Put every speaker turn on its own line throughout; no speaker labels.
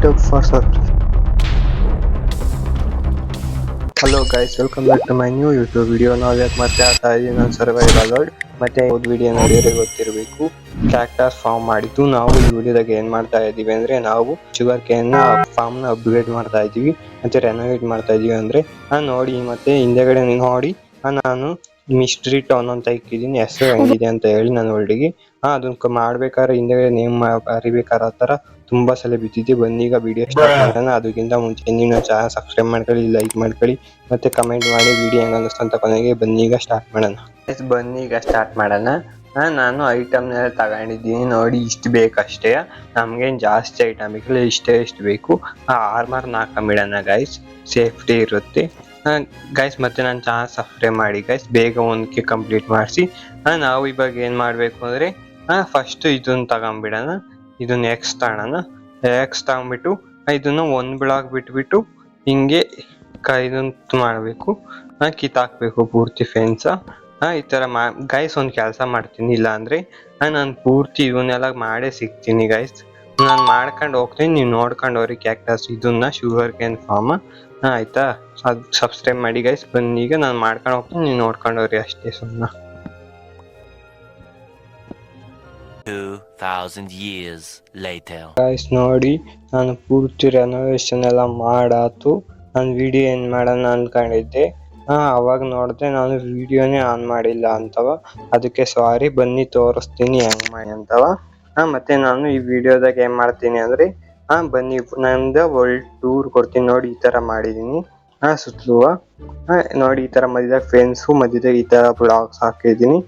light up for subscribe. Hello guys, welcome back to my new YouTube video. ನಾವು ಇವತ್ತು ಮತ್ತೆ ಆಡ್ತಾ ಇದ್ದೀವಿ ನಾನು ಸರ್ವೈವಲ್ ವರ್ಲ್ಡ್. ಮತ್ತೆ ಒಂದು ವಿಡಿಯೋ ನೋಡಿದ್ರೆ ಗೊತ್ತಿರಬೇಕು, ಕ್ಯಾಕ್ಟಸ್ ಫಾರ್ಮ್ ಮಾಡಿದ್ದು. ನಾವು ಈ ವಿಡಿಯೋದಾಗ ಏನ್ ಮಾಡ್ತಾ ಇದೀವಿ ಅಂದ್ರೆ, ನಾವು ಶುಗರ್ ಕೇನ್ ಫಾರ್ಮ್ ನ ಅಪ್ಗ್ರೇಡ್ ಮಾಡ್ತಾ ಇದೀವಿ ಮತ್ತೆ ರೆನೋವೇಟ್ ಮಾಡ್ತಾ ಇದೀವಿ. ಅಂದ್ರೆ ನೋಡಿ, ಮತ್ತೆ ಹಿಂದೆಗಡೆ ನೋಡಿ ನಾನು ಮಿಸ್ಟ್ರಿ ಟೌನ್ ಅಂತ ಇಕ್ಕಿದೀನಿ. ಹೆಸರು ಹೆಂಗಿದೆ ಅಂತ ಹೇಳಿ ನಾನು ಒಳ್ಳಿಗೆ ಅದನ್ನ ಮಾಡ್ಬೇಕಾದ್ರೆ ಹಿಂದೆಗಡೆ ನೇಮ್ ಬರಿಬೇಕಾದ್ರೆ ಆ ತರ ತುಂಬಾ ಸಲ ಬಿದ್ದಿದ್ದೆ. ಬನ್ನಿ ಈಗ ವಿಡಿಯೋ ಸ್ಟಾರ್ಟ್ ಮಾಡೋಣ. ಅದಕ್ಕಿಂತ ಮುಂಚೆ ನೀವು ಚಾನಲ್ ಸಬ್ಸ್ಕ್ರೈಬ್ ಮಾಡ್ಕೊಳ್ಳಿ, ಲೈಕ್ ಮಾಡ್ಕೊಳ್ಳಿ, ಮತ್ತೆ ಕಮೆಂಟ್ ಮಾಡಿ ವಿಡಿಯೋ ಹೆಂಗ ಅನ್ನಿಸ್ತು ಅಂತ. ಕೊನೆಗೆ ಬನ್ನಿ ಈಗ ಸ್ಟಾರ್ಟ್ ಮಾಡೋಣ. ನಾನು ಐಟಮ್ ತಗೊಂಡಿದ್ದೀನಿ ನೋಡಿ, ಇಷ್ಟು ಬೇಕಷ್ಟೇ. ನಮ್ಗೇನು ಜಾಸ್ತಿ ಐಟಮ್ ಬೇಕಿಲ್ಲ, ಇಷ್ಟು ಬೇಕು. ಆರ್ಮರ್ ಹಾಕೊಂಬಿಡೋಣ ಗೈಸ್, ಸೇಫ್ಟಿ ಇರುತ್ತೆ ಗೈಸ್. ಮತ್ತೆ ನಾನು ಚಾನಲ್ ಸಬ್ಸ್ಕ್ರೈಬ್ ಮಾಡಿ ಗೈಸ್, ಬೇಗ ಒಂದಕ್ಕೆ ಕಂಪ್ಲೀಟ್ ಮಾಡಿಸಿ. ನಾವು ಇವಾಗ ಏನ್ ಮಾಡ್ಬೇಕು ಅಂದ್ರೆ, ಫಸ್ಟ್ ಇದನ್ನ ತಗೊಂಬಿಡೋಣ. ಇದನ್ನ ಎಕ್ಸ್ ತಗೊಂಡ್ಬಿಟ್ಟು ಇದನ್ನ ಒಂದ್ ಬ್ಲಾಕ್ ಬಿಟ್ಬಿಟ್ಟು ಹಿಂಗೆ ಇದನ್ನ ಮಾಡ್ಬೇಕು, ಕಿತ್ತಾಕ್ಬೇಕು ಪೂರ್ತಿ ಫೆನ್ಸ್. ಈ ತರ ಗೈಸ್ ಒಂದ್ ಕೆಲಸ ಮಾಡ್ತೀನಿ, ಇಲ್ಲ ಅಂದ್ರೆ ನಾನು ಪೂರ್ತಿ ಇವನ್ನೆಲ್ಲ ಮಾಡೇ ಸಿಗ್ತೀನಿ ಗೈಸ್. ನಾನು ಮಾಡ್ಕೊಂಡು ಹೋಗ್ತೀನಿ, ನೀವು ನೋಡ್ಕೊಂಡು ಹೋಗ್ರಿ ಕ್ಯಾಕ್ಟಸ್ ಇದನ್ನ ಶುಗರ್ ಕೇನ್ ಫಾರ್ಮ್. ಆಯ್ತಾ, ಸಬ್ಸ್ಕ್ರೈಬ್ ಮಾಡಿ ಗೈಸ್. ಬನ್ನಿ ಈಗ ನಾನು ಮಾಡ್ಕೊಂಡು ಹೋಗ್ತೀನಿ, ನೀವು ನೋಡ್ಕೊಂಡು ಹೋಗ್ರಿ ಅಷ್ಟೇ ಸುಮ್ಮನೆ.
2000 years later.
ಗೈಸ್ ನೋಡಿ, ನಾನು ಪೂರ್ತಿ ರೆನೋವೇಷನ್ ಎಲ್ಲ ಮಾಡಾತು. ನಾನು ವಿಡಿಯೋ ಏನ್ ಮಾಡೋಣ ಅನ್ಕೊಂಡಿದ್ದೆ, ಅವಾಗ ನೋಡಿದೆ ನಾನು ವಿಡಿಯೋನೇ ಆನ್ ಮಾಡಿಲ್ಲ ಅಂತವ. ಅದಕ್ಕೆ ಸಾರಿ, ಬನ್ನಿ ತೋರಿಸ್ತೀನಿ ಹೆಂಗ್ ಮಾಡಿ ಅಂತವ. ಮತ್ತೆ ನಾನು ಈ ವಿಡಿಯೋದಾಗ ಏನ್ ಮಾಡ್ತೀನಿ ಅಂದ್ರೆ, ಬನ್ನಿ ನಂದು ವರ್ಲ್ಡ್ ಟೂರ್ ಕೊಡ್ತೀನಿ. ನೋಡಿ ಈ ತರ ಮಾಡಿದೀನಿ ಸುತ್ತಲುವ. ನೋಡಿ ಈ ತರ ಮಧ್ಯದಾಗ ಫೆನ್ಸು, ಮಧ್ಯದಾಗ ಈ ತರ ಬ್ಲಾಕ್ಸ್ ಹಾಕಿದೀನಿ.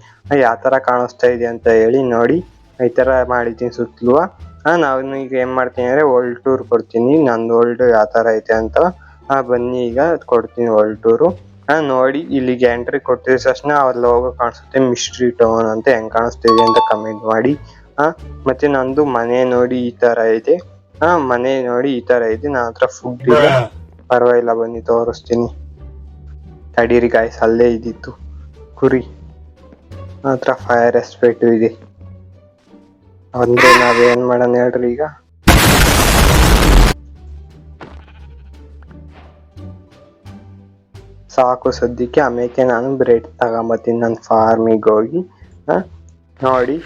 ಯಾವ ತರ ಕಾಣಿಸ್ತಾ ಇದೆ ಅಂತ ಹೇಳಿ ನೋಡಿ. ಈ ತರ ಮಾಡಿದ್ದೀನಿ ಸುತ್ತಲುವ. ನಾನು ಈಗ ಏನ್ ಮಾಡ್ತೀನಿ ಅಂದ್ರೆ, ವರ್ಲ್ಡ್ ಟೂರ್ ಕೊಡ್ತೀನಿ. ನಂದು ವರ್ಲ್ಡ್ ಯಾವ ತರ ಐತೆ ಅಂತ. ಬನ್ನಿ ಈಗ ಕೊಡ್ತೀನಿ ವರ್ಲ್ಡ್ ಟೂರು. ನೋಡಿ, ಇಲ್ಲಿಗೆ ಎಂಟ್ರಿ ಕೊಟ್ಟಿದ ತಕ್ಷಣ ಅವ್ರ ಲೋಗೋ ಕಾಣಿಸುತ್ತೆ, ಮಿಸ್ಟ್ರಿ ಟೌನ್ ಅಂತ. ಹೆಂಗ್ ಕಾಣಿಸ್ತಿದೆ ಅಂತ ಕಮೆಂಟ್ ಮಾಡಿ. ಮತ್ತೆ ನಂದು ಮನೆ ನೋಡಿ ಈ ತರ ಇದೆ. ಮನೆ ನೋಡಿ ಈ ತರ ಇದೆ. ನನ್ನ ಹತ್ರ ಫುಡ್ ಇಲ್ಲ, ಪರವಾಗಿಲ್ಲ ಬನ್ನಿ ತೋರಿಸ್ತೀನಿ. ತಡೀರಿ ಗಾಯ್ಸ್, ಅಲ್ಲೇ ಇದ್ದಿತ್ತು ಕುರಿ. ನನ್ನ ಹತ್ರ ಫೈರ್ ಎಸ್ಪೇಟು ಇದೆ. ಅಂದ್ರೆ ನಾವೇನ್ ಮಾಡೋಣ ಹೇಳ್ರಿ ಈಗ. ಸಾಕು ಸದ್ಯಕ್ಕೆ. ಆಮೇಲೆ ನಾನು ಬ್ರೆಡ್ ತಗೊಂಬತ್ತೀನಿ ನನ್ನ ಫಾರ್ಮಿಗೆ ಹೋಗಿ. ನೋಡಿ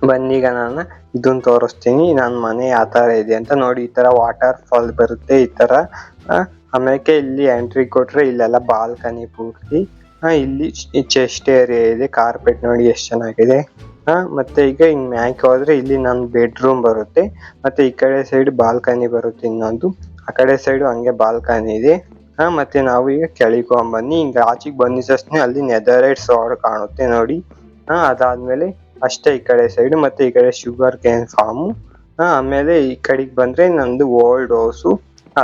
ಬನ್ನೀಗ ನಾನು ಇದನ್ನ ತೋರಿಸ್ತೀನಿ, ನನ್ನ ಮನೆ ಯಾವ ತರ ಇದೆ ಅಂತ. ನೋಡಿ ಈ ತರ ವಾಟರ್ ಫಾಲ್ ಬರುತ್ತೆ ಈ ತರ. ಆಮೇಲೆ ಇಲ್ಲಿ ಎಂಟ್ರಿ ಕೊಟ್ರೆ ಇಲ್ಲೆಲ್ಲ ಬಾಲ್ಕನಿ ಪೂರ್ತಿ. ಇಲ್ಲಿ ಚೆಸ್ಟ್ ಏರಿಯಾ ಇದೆ, ಕಾರ್ಪೆಟ್ ನೋಡಿ ಎಷ್ಟು ಚೆನ್ನಾಗಿದೆ. ಮತ್ತೆ ಈಗ ಹಿಂಗ್ ಮ್ಯಾಕ್ ಹೋದ್ರೆ ಇಲ್ಲಿ ನನ್ನ ಬೆಡ್ರೂಮ್ ಬರುತ್ತೆ. ಮತ್ತೆ ಈ ಕಡೆ ಸೈಡ್ ಬಾಲ್ಕನಿ ಬರುತ್ತೆ ಇನ್ನೊಂದು, ಆ ಕಡೆ ಸೈಡ್ ಹಂಗೆ ಬಾಲ್ಕನಿ ಇದೆ. ಮತ್ತೆ ನಾವು ಈಗ ಕೆಳಗೆ ಬನ್ನಿ. ಹಿಂಗ ಆಚೆಗೆ ಬಂದಿದ ತಕ್ಷಣ ಅಲ್ಲಿ ನೆದರೈಟ್ ಸಾಡ್ ಕಾಣುತ್ತೆ ನೋಡಿ. ಅದಾದ್ಮೇಲೆ ಅಷ್ಟೇ ಈ ಕಡೆ ಸೈಡ್. ಮತ್ತೆ ಈ ಕಡೆ ಶುಗರ್ ಕೇನ್ ಫಾರ್ಮ್. ಆಮೇಲೆ ಈ ಕಡೆಗೆ ಬಂದ್ರೆ ನಂದು ಓಲ್ಡ್ ಹೌಸು.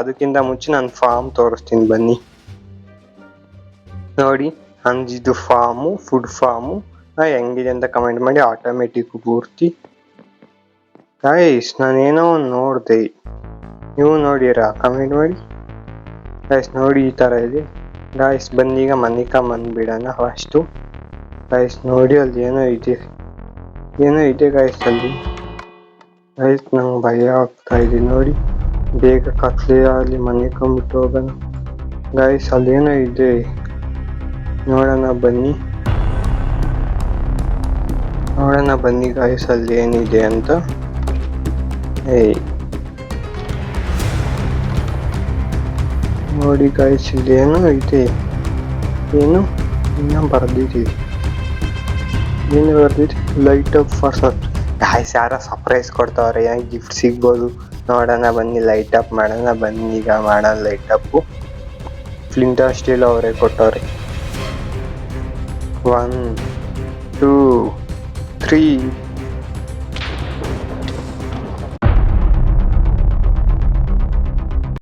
ಅದಕ್ಕಿಂತ ಮುಂಚೆ ನಾನು ಫಾರ್ಮ್ ತೋರಿಸ್ತೀನಿ ಬನ್ನಿ. ನೋಡಿ ಅಂದಿದ್ದು ಫಾರ್ಮು, ಫುಡ್ ಫಾರ್ಮು. ಹೆಂಗಿದೆ ಅಂತ ಕಮೆಂಟ್ ಮಾಡಿ. ಆಟೋಮೆಟಿಕ್ ಪೂರ್ತಿ ಗೈಸ್. ನಾನೇನೋ ಒಂದು ನೋಡ್ದೆ, ನೀವು ನೋಡಿರಾ ಕಮೆಂಟ್ ಮಾಡಿ ಗೈಸ್. ನೋಡಿ ಈ ತರ ಇದೆ ಗೈಸ್. ಬನ್ನಿ ಈಗ ಬಂದ್ಬಿಡೋಣ ಫಸ್ಟು ಗೈಸ್. ನೋಡಿ ಅಲ್ಲಿ ಏನೋ ಇದೆ ಗೈಸ್ ಅಲ್ಲಿ. ಗೈಸ್ ನಂಗೆ ಭಯ ಆಗ್ತಾ ಇದೆ ನೋಡಿ. ಬೇಗ ಕತ್ಲೆ ಅಲ್ಲಿ ಮನಿಕೊಂಡ್ಬಿಟ್ಟು ಹೋಗೋಣ ಗೈಸ್. ಅಲ್ಲೇನೋ ಇದೆ, ನೋಡೋಣ ಬನ್ನಿ ಗೈಸ್, ಅಲ್ಲಿ ಏನಿದೆ ಅಂತ. ನೋಡಿ ಗೈಸ್, ಇಲ್ಲಿ ಏನೋ ಇದೆ. ಏನು ಬರ್ದಿದೆ ಲೈಟ್ ಅಪ್ ಫಾರ್ ಗೈಸ್. ಯಾರೋ ಸರ್ಪ್ರೈಸ್ ಕೊಡ್ತಾವ್ರೆ, ಏನೋ ಗಿಫ್ಟ್ ಸಿಗ್ಬೋದು. ನೋಡೋಣ ಬನ್ನಿ, ಲೈಟ್ ಅಪ್ ಮಾಡೋಣ ಬನ್ನಿ. ಈಗ ಮಾಡೋಣ ಲೈಟ್ ಅಪ್. ಫ್ಲಿಂಟರ್ ಸ್ಟೀಲ್ ಅವರೇ ಕೊಟ್ಟವ್ರೆ. 1 2 3